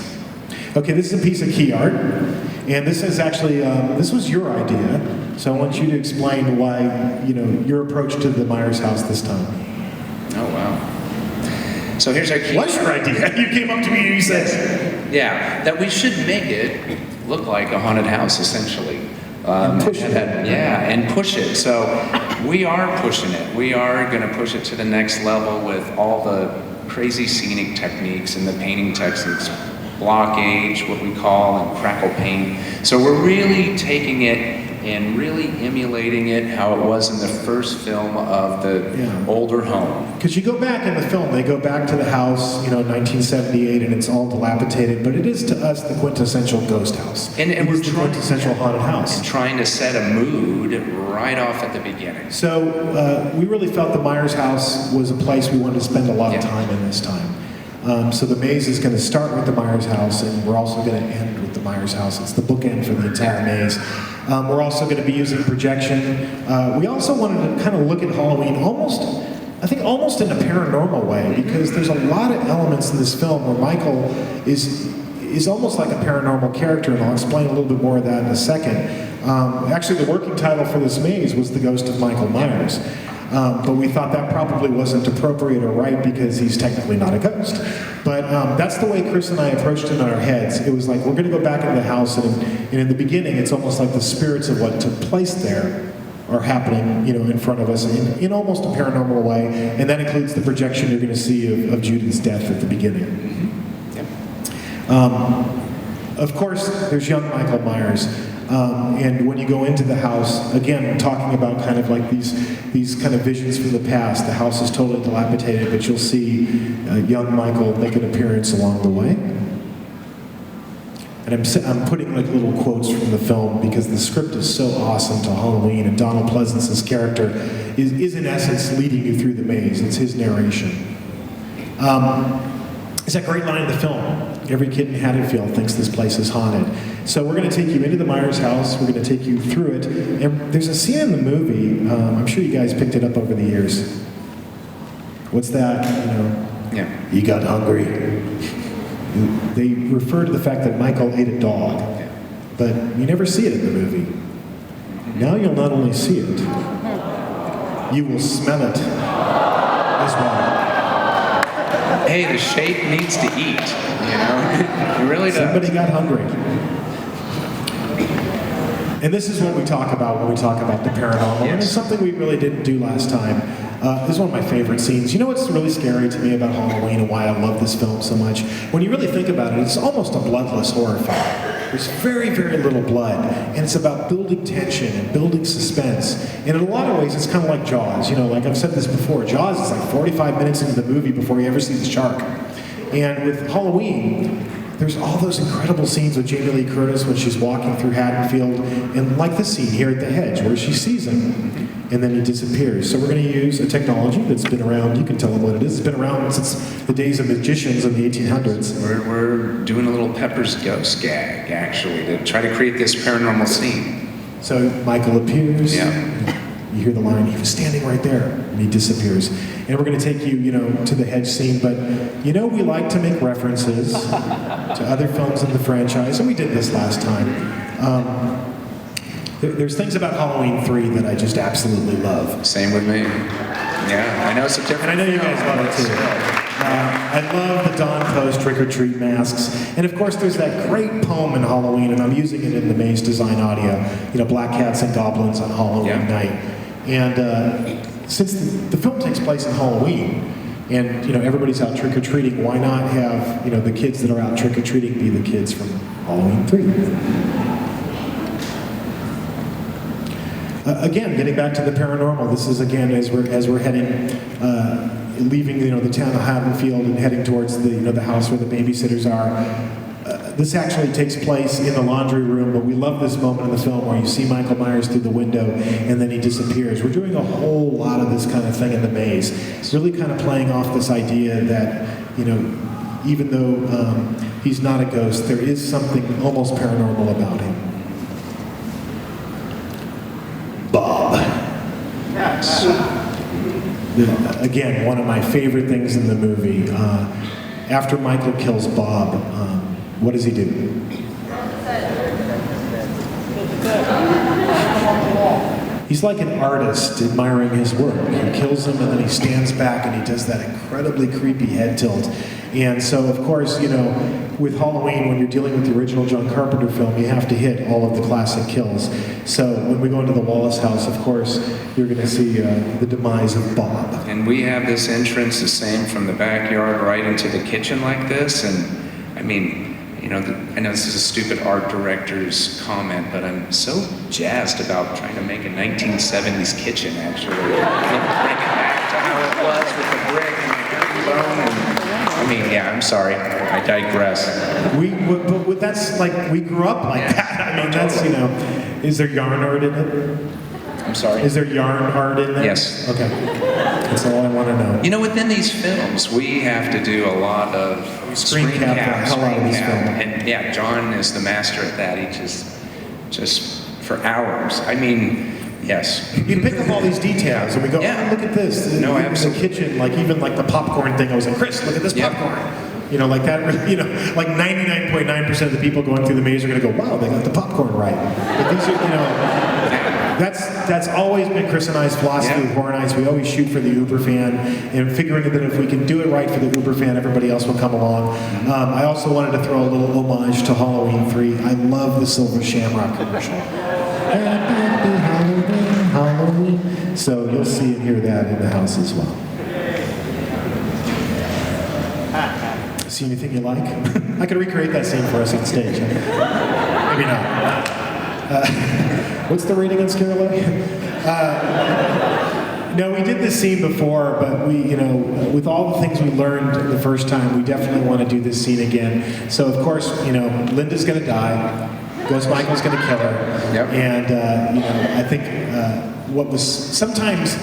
Speaker 2: Okay, this is a piece of key art, and this is actually, this was your idea, so I want you to explain why, your approach to the Myers house this time.
Speaker 3: Oh, wow. So here's our key.
Speaker 2: What's your idea? You came up to me and you said,
Speaker 3: Yeah, that we should make it look like a haunted house, essentially.
Speaker 2: And push it.
Speaker 3: And push it. So we are pushing it. We are going to push it to the next level with all the crazy scenic techniques and the painting techniques, block age, what we call, and crackle paint. So we're really taking it and really emulating it how it was in the first film of the older home.
Speaker 2: because you go back in the film, they go back to the house, 1978, and it's all dilapidated, but it is to us the quintessential ghost house.
Speaker 3: And
Speaker 2: it
Speaker 3: we're
Speaker 2: is the
Speaker 3: trying-
Speaker 2: quintessential haunted house.
Speaker 3: Trying to set a mood right off at the beginning.
Speaker 2: So we really felt the Myers house was a place we wanted to spend a lot of
Speaker 3: Yeah.
Speaker 2: time in this time. So the maze is going to start with the Myers house, and we're also going to end with the Myers house. It's the bookend for the entire maze. We're also going to be using projection. We also wanted to kind of look at Halloween almost in a paranormal way, because there's a lot of elements in this film where Michael is almost like a paranormal character, and I'll explain a little bit more of that in a second. Actually, the working title for this maze was The Ghost of Michael Myers. But we thought that probably wasn't appropriate or right because he's technically not a ghost. But that's the way Chris and I approached it in our heads. It was like, we're going to go back into the house, and in the beginning, it's almost like the spirits of what took place there are happening, in front of us in almost a paranormal way, and that includes the projection you're going to see of Judith's death at the beginning. Of course, there's young Michael Myers. And when you go into the house, again, talking about kind of like these kind of visions from the past, the house is totally dilapidated, but you'll see young Michael make an appearance along the way. And I'm putting like little quotes from the film because the script is so awesome to Halloween, and Donald Pleasance's character is in essence leading you through the maze. It's his narration. It's that great line in the film. Every kid in Haddonfield thinks this place is haunted. So we're going to take you into the Myers house. We're going to take you through it. And there's a scene in the movie, I'm sure you guys picked it up over the years. What's that?
Speaker 3: Yeah.
Speaker 2: He got hungry. They refer to the fact that Michael ate a dog. But you never see it in the movie. Now you'll not only see it, you will smell it as well.
Speaker 3: Hey, the shape needs to eat, It really does.
Speaker 2: Somebody got hungry. And this is what we talk about when we talk about the paranormal. And it's something we really didn't do last time. This is one of my favorite scenes. You know what's really scary to me about Halloween and why I love this film so much? When you really think about it, it's almost a bloodless horror film. There's very, very little blood, and it's about building tension and building suspense. And in a lot of ways, it's kind of like Jaws. Like I've said this before, Jaws is like 45 minutes into the movie before you ever see the shark. And with Halloween, there's all those incredible scenes with Jamie Lee Curtis when she's walking through Haddonfield, and like this scene here at the hedge where she sees him, and then he disappears. So we're going to use a technology that's been around. You can tell them what it is. It's been around since the days of magicians in the 1800s.
Speaker 3: We're doing a little Pepper's Ghost gag, actually, to try to create this paranormal scene.
Speaker 2: So Michael appears.
Speaker 3: Yeah.
Speaker 2: You hear the line, he was standing right there, and he disappears. And we're going to take you, to the hedge scene, but we like to make references to other films in the franchise, and we did this last time. There's things about Halloween 3 that I just absolutely love.
Speaker 3: Same with me. Yeah, I know it's a different.
Speaker 2: And I know you guys love it too. I love the Dawn Post trick-or-treat masks. And of course, there's that great poem in Halloween, and I'm using it in the Maze Design audio, Black Cats and Goblins on Halloween night. And since the film takes place in Halloween, and everybody's out trick-or-treating, why not have the kids that are out trick-or-treating be the kids from Halloween 3? Again, getting back to the paranormal, this is again as we're heading, leaving the town of Haddonfield and heading towards the house where the babysitters are. This actually takes place in the laundry room, but we love this moment in the film where you see Michael Myers through the window and then he disappears. We're doing a whole lot of this kind of thing in the maze. It's really kind of playing off this idea that even though he's not a ghost, there is something almost paranormal about him. Bob. Again, one of my favorite things in the movie. After Michael kills Bob, what does he do? He's like an artist admiring his work. He kills him and then he stands back and he does that incredibly creepy head tilt. And so, of course, with Halloween, when you're dealing with the original John Carpenter film, you have to hit all of the classic kills. So when we go into the Wallace house, of course, you're going to see the demise of Bob.
Speaker 3: And we have this entrance the same from the backyard right into the kitchen like this. And I mean, I know this is a stupid art director's comment, but I'm so jazzed about trying to make a 1970s kitchen, actually. Bring it back to how it was with the brick and the herringbone. I'm sorry, I digress.
Speaker 2: But that's like, we grew up like that. I mean, that's, is there yarn art in it?
Speaker 3: I'm sorry?
Speaker 2: Is there yarn art in there?
Speaker 3: Yes.
Speaker 2: Okay. That's all I want to know.
Speaker 3: Within these films, we have to do a lot of screen cap,
Speaker 2: the hell out of this film.
Speaker 3: And yeah, John is the master at that. He just for hours. Yes.
Speaker 2: You pick up all these details, and we go,
Speaker 3: Yeah.
Speaker 2: oh, look at this.
Speaker 3: No,
Speaker 2: Even
Speaker 3: absolutely.
Speaker 2: the kitchen, even the popcorn thing. I was like, Chris, look at this
Speaker 3: Yeah.
Speaker 2: popcorn. Like that. Like 99.9% of the people going through the maze are going to go, wow, they got the popcorn right. But these are, That's always been Chris and I's philosophy with Horror Nights. We always shoot for the Uber fan, and figuring that if we can do it right for the Uber fan, everybody else will come along. I also wanted to throw a little homage to Halloween 3. I love the Silver Shamrock commercial. Happy Halloween, Halloween. So you'll see and hear that in the house as well. See anything you like? I could recreate that scene for us on stage. Maybe not. What's the rating on Scare Away? No, we did this scene before, but we, with all the things we learned the first time, we definitely want to do this scene again. So, of course, Linda's going to die. Ghost Michael's going to kill her.
Speaker 3: Yep.
Speaker 2: And, I think sometimes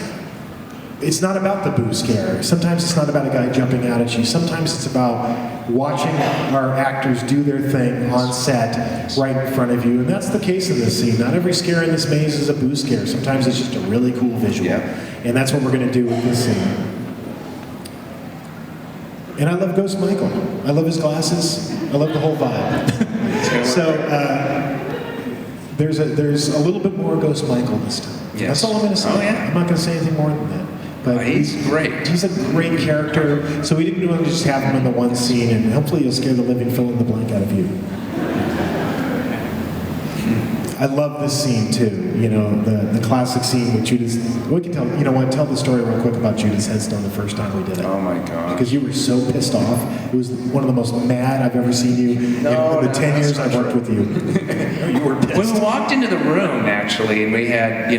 Speaker 2: it's not about the boo scare. Sometimes it's not about a guy jumping out at you. Sometimes it's about watching our actors do their thing on set right in front of you. And that's the case in this scene. Not every scare in this maze is a boo scare. Sometimes it's just a really cool visual.
Speaker 3: Yeah.
Speaker 2: And that's what we're going to do with this scene. And I love Ghost Michael. I love his glasses. I love the whole vibe. So there's a little bit more Ghost Michael this time.
Speaker 3: Yes.
Speaker 2: That's all I'm going to say.
Speaker 3: Oh, yeah.
Speaker 2: I'm not going to say anything more than that. But
Speaker 3: He's great.
Speaker 2: He's a great character. So we didn't want to just have him in the one scene, and hopefully he'll scare the living fill in the blank out of you. I love this scene too. The classic scene with Judas. We can tell. Tell the story real quick about Judas headstone the first time we did it.
Speaker 3: Oh my God.
Speaker 2: Because you were so pissed off. It was one of the most mad I've ever seen you in the 10 years I've worked with you. You were pissed.
Speaker 3: When we walked into the room, actually, and we had,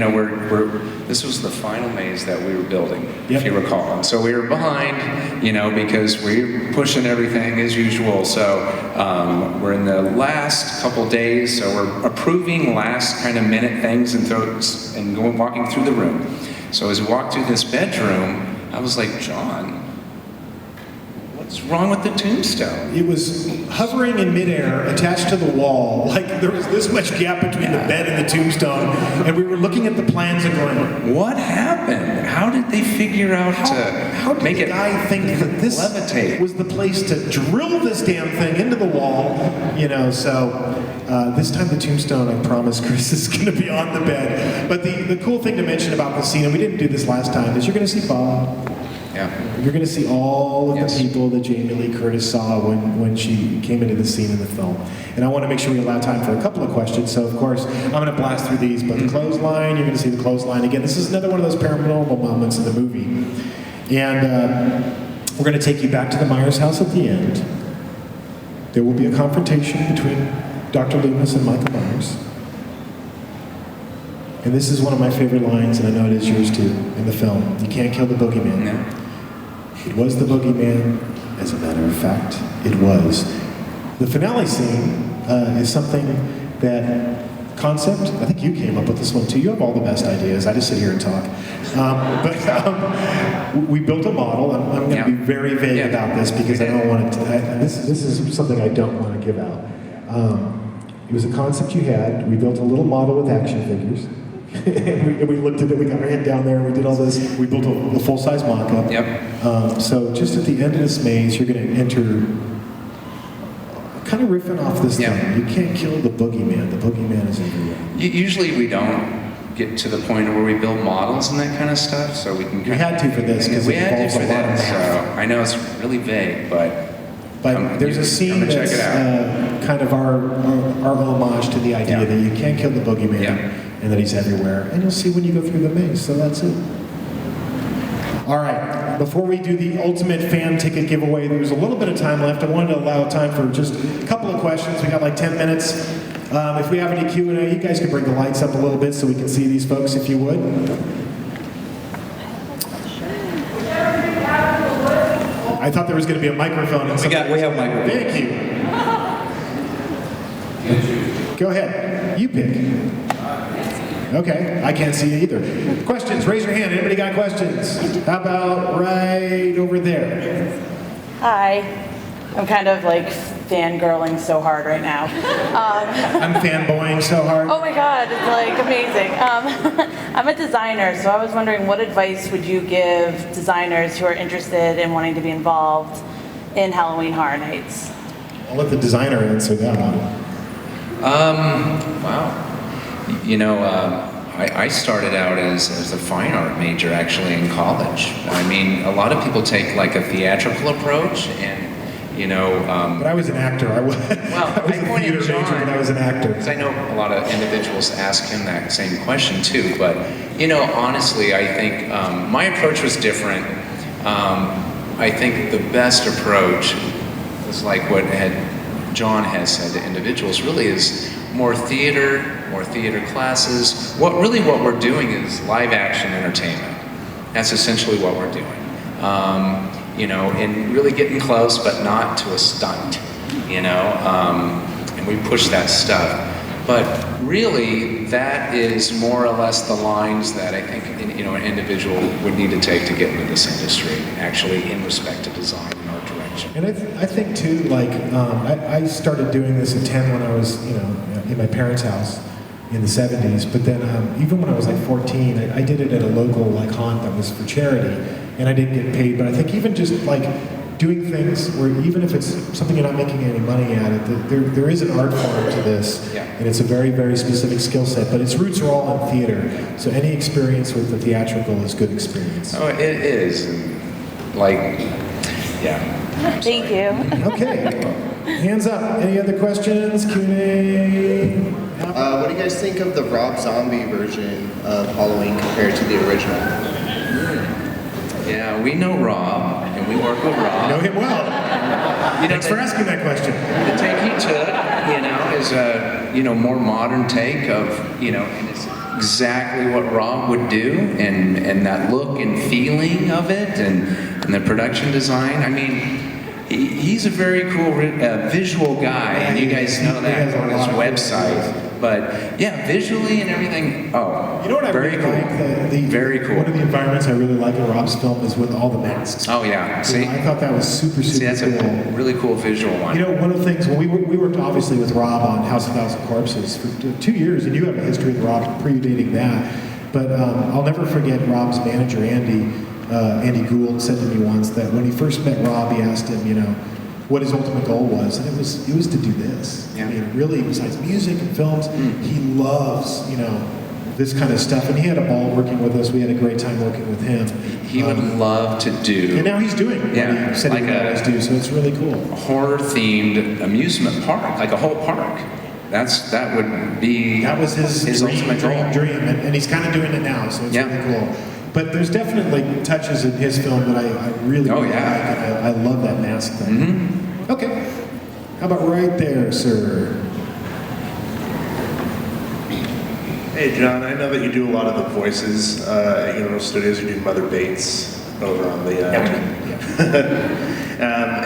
Speaker 3: this was the final maze that we were building, if you recall. And so we were behind, because we were pushing everything as usual. So we're in the last couple days, so we're approving last kind of minute things and walking through the room. So as we walked through this bedroom, I was like, John, what's wrong with the tombstone?
Speaker 2: It was hovering in midair, attached to the wall. Like there was this much gap between the bed and the tombstone, and we were looking at the plans and going,
Speaker 3: what happened? How did they figure out
Speaker 2: how
Speaker 3: to
Speaker 2: did
Speaker 3: make
Speaker 2: the
Speaker 3: it
Speaker 2: guy think that this
Speaker 3: levitate?
Speaker 2: was the place to drill this damn thing into the wall? So this time the tombstone, I promise Chris, is going to be on the bed. But the cool thing to mention about the scene, and we didn't do this last time, is you're going to see Bob.
Speaker 3: Yeah.
Speaker 2: You're going to see all of
Speaker 3: Yes.
Speaker 2: the people that Jamie Lee Curtis saw when she came into the scene in the film. And I want to make sure we allow time for a couple of questions. So, of course, I'm going to blast through these. But the clothesline, you're going to see the clothesline again. This is another one of those paranormal moments in the movie. And we're going to take you back to the Myers house at the end. There will be a confrontation between Dr. Loomis and Michael Myers. And this is one of my favorite lines, and I know it is yours too, in the film. You can't kill the boogeyman.
Speaker 3: No.
Speaker 2: It was the boogeyman, as a matter of fact, it was. The finale scene is something that concept, I think you came up with this one too. You have all the best ideas. I just sit here and talk. We built a model. I'm going to be very vague about this because I don't want to, this is something I don't want to give out. It was a concept you had. We built a little model with action figures. and we looked at it, we got our head down there, and we did all this. We built a full-size mock-up.
Speaker 3: Yep.
Speaker 2: So just at the end of this maze, you're going to enter, kind of riffing off this thing. You can't kill the boogeyman. The boogeyman is everywhere.
Speaker 3: Usually we don't get to the point where we build models and that kind of stuff, so we can.
Speaker 2: We had to for this because
Speaker 3: we
Speaker 2: it
Speaker 3: had to
Speaker 2: involves
Speaker 3: for
Speaker 2: a lot of
Speaker 3: this. So
Speaker 2: math.
Speaker 3: I know it's really vague, but.
Speaker 2: But there's a scene
Speaker 3: I'm gonna check
Speaker 2: that's
Speaker 3: it out.
Speaker 2: kind of our homage to the idea that you can't kill the boogeyman and that he's everywhere. And you'll see when you go through the maze, so that's it. All right, before we do the ultimate fan ticket giveaway, there's a little bit of time left. I wanted to allow time for just a couple of questions. We got like 10 minutes. If we have any Q&A, you guys can bring the lights up a little bit so we can see these folks if you would. I thought there was going to be a microphone. And
Speaker 1: We have a microphone.
Speaker 2: Thank you. Go ahead. You pick. Okay. I can't see either. Questions? Raise your hand. Anybody got questions? How about right over there?
Speaker 6: Hi. I'm kind of like fangirling so hard right now.
Speaker 2: I'm fanboying so hard.
Speaker 6: Oh my God, it's like amazing. I'm a designer, so I was wondering what advice would you give designers who are interested in wanting to be involved in Halloween Horror Nights?
Speaker 2: I'll let the designer answer that one.
Speaker 3: Wow. I started out as a fine art major actually in college. I mean, a lot of people take like a theatrical approach and, you know.
Speaker 2: But I was an actor. I was,
Speaker 3: Well,
Speaker 2: I was a
Speaker 3: pointed
Speaker 2: theater major,
Speaker 3: John,
Speaker 2: but I was an actor.
Speaker 3: because I know a lot of individuals ask him that same question too. But, you know, honestly, I think my approach was different. I think the best approach was like what John has said to individuals really is more theater classes. What we're doing is live action entertainment. That's essentially what we're doing. You know, and really getting close, but not to a stunt, you know, and we push that stuff. But really, that is more or less the lines that I think, you know, an individual would need to take to get into this industry, actually in respect to design and art direction.
Speaker 2: And I think too, like, I started doing this at 10 when I was, you know, in my parents' house in the 70s. But then even when I was like 14, I did it at a local like haunt that was for charity, and I didn't get paid. But I think even just like doing things where even if it's something you're not making any money at it, there is an art form to this,
Speaker 3: Yeah.
Speaker 2: and it's a very, very specific skill set. But its roots are all in theater, so any experience with the theatrical is good experience.
Speaker 3: Oh, it is. Like, yeah.
Speaker 6: Thank you.
Speaker 2: Okay, hands up. Any other questions? Q&A?
Speaker 7: What do you guys think of the Rob Zombie version of Halloween compared to the original?
Speaker 3: Yeah, we know Rob, and we work with Rob.
Speaker 2: Know him well.
Speaker 3: You know,
Speaker 2: Thanks for asking that question.
Speaker 3: The take he took, you know, is a, you know, more modern take of, you know, and it's exactly what Rob would do, and that look and feeling of it, and the production design. I mean, he's a very cool visual guy, and you guys know that on his website. But yeah, visually and everything. Oh,
Speaker 2: You know what I
Speaker 3: very
Speaker 2: really
Speaker 3: cool.
Speaker 2: like?
Speaker 3: Very cool.
Speaker 2: One of the environments I really like in Rob's film is with all the masks.
Speaker 3: Oh yeah.
Speaker 2: You
Speaker 3: See,
Speaker 2: know, I thought that was super, super
Speaker 3: see, that's
Speaker 2: cool.
Speaker 3: a really cool visual one.
Speaker 2: You know, one of the things, well, we worked obviously with Rob on House of Thousand Corpses for 2 years, and you have a history with Rob predating that. But I'll never forget Rob's manager, Andy Gould, said to me once that when he first met Rob, he asked him, you know, what his ultimate goal was, and it was to do this.
Speaker 3: Yeah.
Speaker 2: I mean, really, besides music and films, he loves, you know, this kind of stuff, and he had a ball working with us. We had a great time working with him.
Speaker 3: He would love to do.
Speaker 2: And now he's doing what
Speaker 3: Yeah,
Speaker 2: he said
Speaker 3: like
Speaker 2: he would always do, so it's really cool.
Speaker 3: horror-themed amusement park, like a whole park. That would be
Speaker 2: That was his
Speaker 3: ultimate goal.
Speaker 2: dream, and he's kind of doing it now, so it's
Speaker 3: Yeah.
Speaker 2: really cool. But there's definitely touches in his film that I really,
Speaker 3: Oh,
Speaker 2: really
Speaker 3: yeah.
Speaker 2: like, and I love that mask thing. Okay. How about right there, sir?
Speaker 8: Hey, John, I know that you do a lot of the voices at Universal Studios. You do Mother Bates over on the.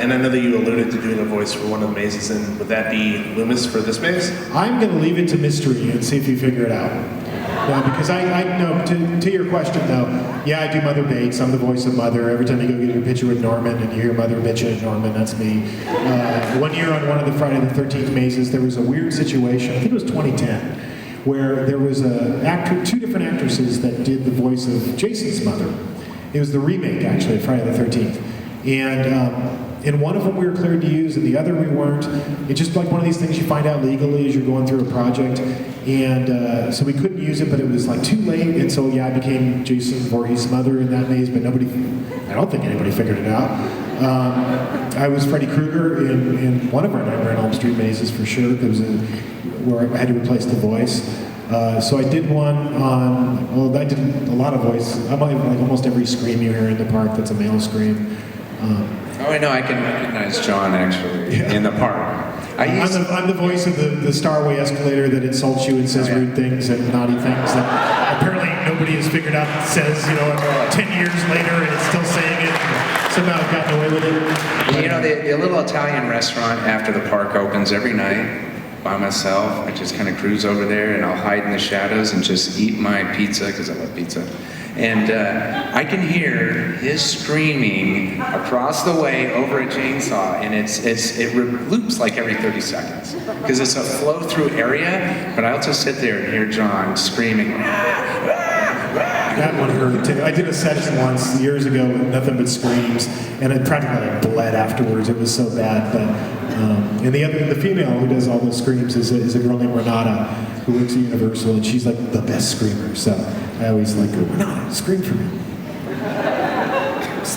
Speaker 8: And I know that you alluded to doing a voice for one of the mazes, and would that be Loomis for this maze?
Speaker 2: I'm going to leave it to mystery and see if you figure it out. No, because I know, to your question though, yeah, I do Mother Bates. I'm the voice of Mother. Every time you go get your picture with Norman and you hear Mother bitchin' at Norman, that's me. One year on one of the Friday the 13th mazes, there was a weird situation, I think it was 2010, where there was two different actresses that did the voice of Jason's mother. It was the remake, actually, of Friday the 13th. And in one of them we were cleared to use, and the other we weren't. It's just like one of these things you find out legally as you're going through a project. And so we couldn't use it, but it was like too late. And so yeah, I became Jason Voorhees' mother in that maze, but I don't think anybody figured it out. I was Freddy Krueger in one of our Nightmare on Elm Street mazes for sure. There was where I had to replace the voice. So I did one on, I did a lot of voices. I'm like almost every scream you hear in the park that's a male scream.
Speaker 3: Oh, I know. I can recognize John actually in the park.
Speaker 2: I'm the voice of the Starway escalator that insults you and says rude things and naughty things that apparently nobody has figured out says, 10 years later and it's still saying it. And somehow I've gotten away with it.
Speaker 3: You know, the little Italian restaurant after the park opens every night by myself. I just kind of cruise over there and I'll hide in the shadows and just eat my pizza because I love pizza. And I can hear his screaming across the way over a chainsaw, and it loops like every 30 seconds because it's a flow-through area. But I'll just sit there and hear John screaming.
Speaker 2: That one hurt too. I did a session once years ago with nothing but screams, and it practically bled afterwards. It was so bad, but And the female who does all those screams is a girl named Renata who works at Universal, and she's like the best screamer. So I always like her, Renata, scream for me.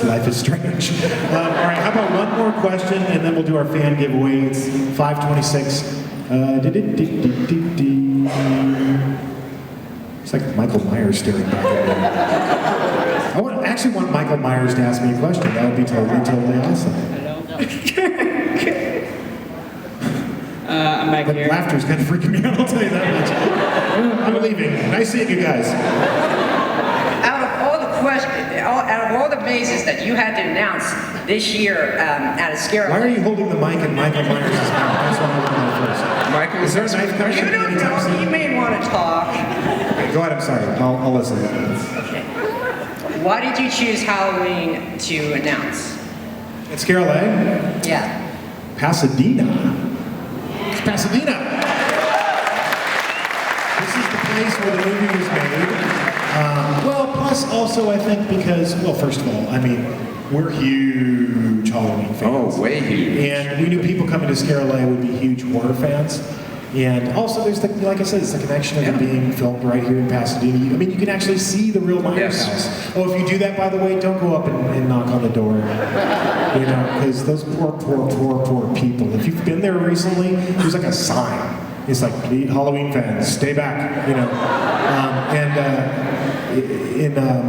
Speaker 2: Life is strange. All right, how about one more question, and then we'll do our fan giveaway. It's 5:26. It's like Michael Myers staring back at me. I actually want Michael Myers to ask me a question. That would be totally awesome.
Speaker 9: I'm back
Speaker 2: But
Speaker 9: here.
Speaker 2: laughter's kind of freaking me out, I'll tell you that much. I'm leaving. Nice seeing you guys.
Speaker 9: Out of all the mazes that you had to announce this year at a scare.
Speaker 2: Why are you holding the mic in Michael Myers' mouth? That's what I want to know first.
Speaker 3: Michael,
Speaker 2: Is there a knife coming
Speaker 9: You
Speaker 2: in
Speaker 9: don't
Speaker 2: anytime
Speaker 9: know.
Speaker 2: soon?
Speaker 9: You may want to talk.
Speaker 2: Go ahead, I'm sorry. I'll listen.
Speaker 9: Okay. Why did you choose Halloween to announce?
Speaker 2: It's Carol A.
Speaker 9: Yeah.
Speaker 2: Pasadena. It's Pasadena. This is the place where the movie was made. Well, plus also I think because, well, first of all, I mean, we're huge Halloween fans.
Speaker 3: Oh, way huge.
Speaker 2: And we knew people coming to Scare LA would be huge horror fans. And also there's the, like I said, it's the connection of it being filmed right here in Pasadena. I mean, you can actually see the real Myers
Speaker 3: Yes.
Speaker 2: house. Oh, if you do that, by the way, don't go up and knock on the door. You know, because those poor people. If you've been there recently, there's like a sign. It's like, Halloween fans, stay back, you know.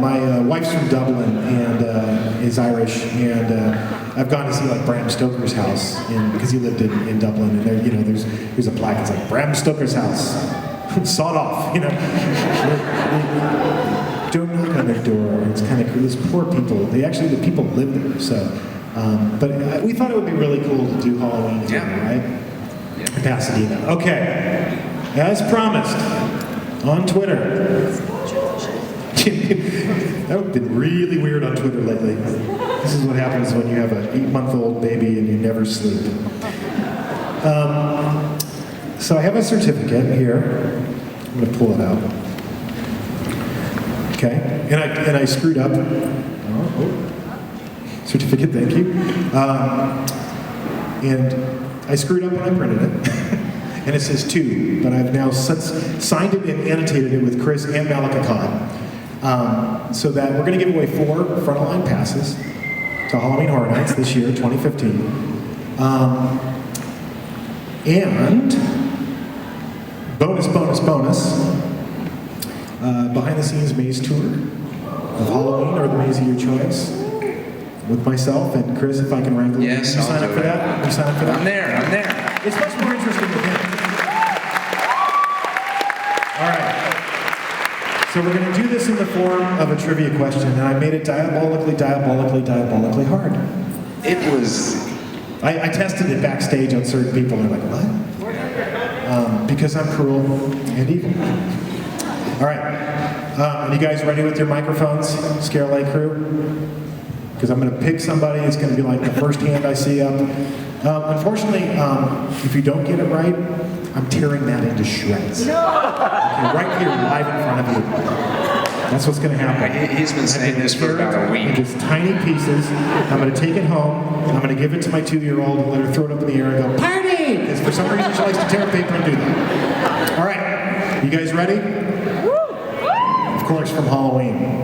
Speaker 2: My wife's from Dublin and is Irish, and I've gone to see like Bram Stoker's house because he lived in Dublin, and there, you know, there's a plaque. It's like Bram Stoker's house, sawed off, you know. Don't knock on their door. It's kind of cool. Those poor people. The people live there. So, but we thought it would be really cool to do Halloween together, right?
Speaker 3: Yeah.
Speaker 2: Pasadena. Okay, as promised, on Twitter. That would been really weird on Twitter lately. This is what happens when you have an 8-month-old baby and you never sleep. So I have a certificate here. I'm going to pull it out. Okay, and I screwed up. Oh. Certificate, thank you. And I screwed up when I printed it. And it says 2, but I've now signed it and annotated it with Chris and Malika Khan. So that we're going to give away 4 Frontline passes to Halloween Horror Nights this year, 2015. And bonus, behind the scenes maze tour of Halloween or the maze of your choice with myself and Chris, if I can wrangle you.
Speaker 3: Yes,
Speaker 2: You
Speaker 3: I'll
Speaker 2: sign
Speaker 3: do
Speaker 2: up for
Speaker 3: it.
Speaker 2: that? You sign up for that?
Speaker 3: I'm there.
Speaker 2: It's much more interesting with him. All right. So we're going to do this in the form of a trivia question, and I made it diabolically hard.
Speaker 3: It was.
Speaker 2: I tested it backstage on certain people, and they're like, what? Because I'm cruel and evil. All right. Are you guys ready with your microphones, Scare LA crew? Because I'm going to pick somebody. It's going to be like the first hand I see up. Unfortunately, if you don't get it right, I'm tearing that into shreds. Okay, right here, live in front of you. That's what's going to happen.
Speaker 3: He's been saying this for about a week.
Speaker 2: In just tiny pieces. I'm going to take it home. I'm going to give it to my 2-year-old and let her throw it up in the air and go, party! Because for some reason she likes to tear paper and do that. All right. You guys ready? Of course, from Halloween.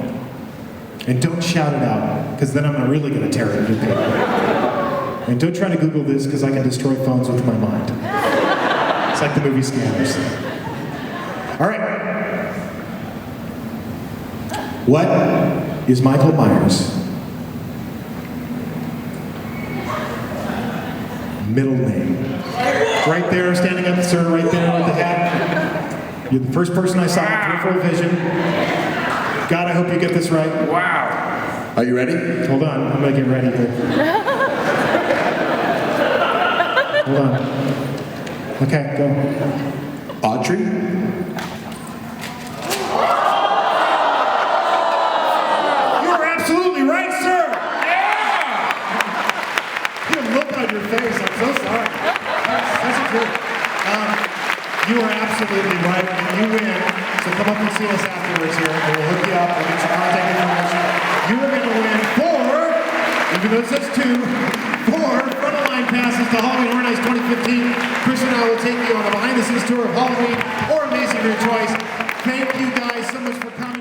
Speaker 2: And don't shout it out, because then I'm really going to tear it into paper. And don't try to Google this, because I can destroy phones with my mind. It's like the movie Scanners. All right. What is Michael Myers' middle name? Right there, standing up, sir, right there with the hat. You're the first person I saw in peripheral vision. God, I hope you get this right.
Speaker 3: Wow.
Speaker 5: Are you ready?
Speaker 2: Hold on, I'm gonna get ready here. Hold on. Okay, go.
Speaker 5: Audrey?
Speaker 2: You are absolutely right, sir! Yeah! You look on your face, I'm so sorry. That's a truth. You are absolutely right, and you win. So come up and see us afterwards here, and we'll hook you up, we'll get your contact information. You are gonna win 4, even though it says 2, 4 Frontline online passes to Halloween Horror Nights 2015. Chris and I will take you on a behind-the-scenes tour of Halloween or Amazing Your Choice. Thank you guys so much for coming.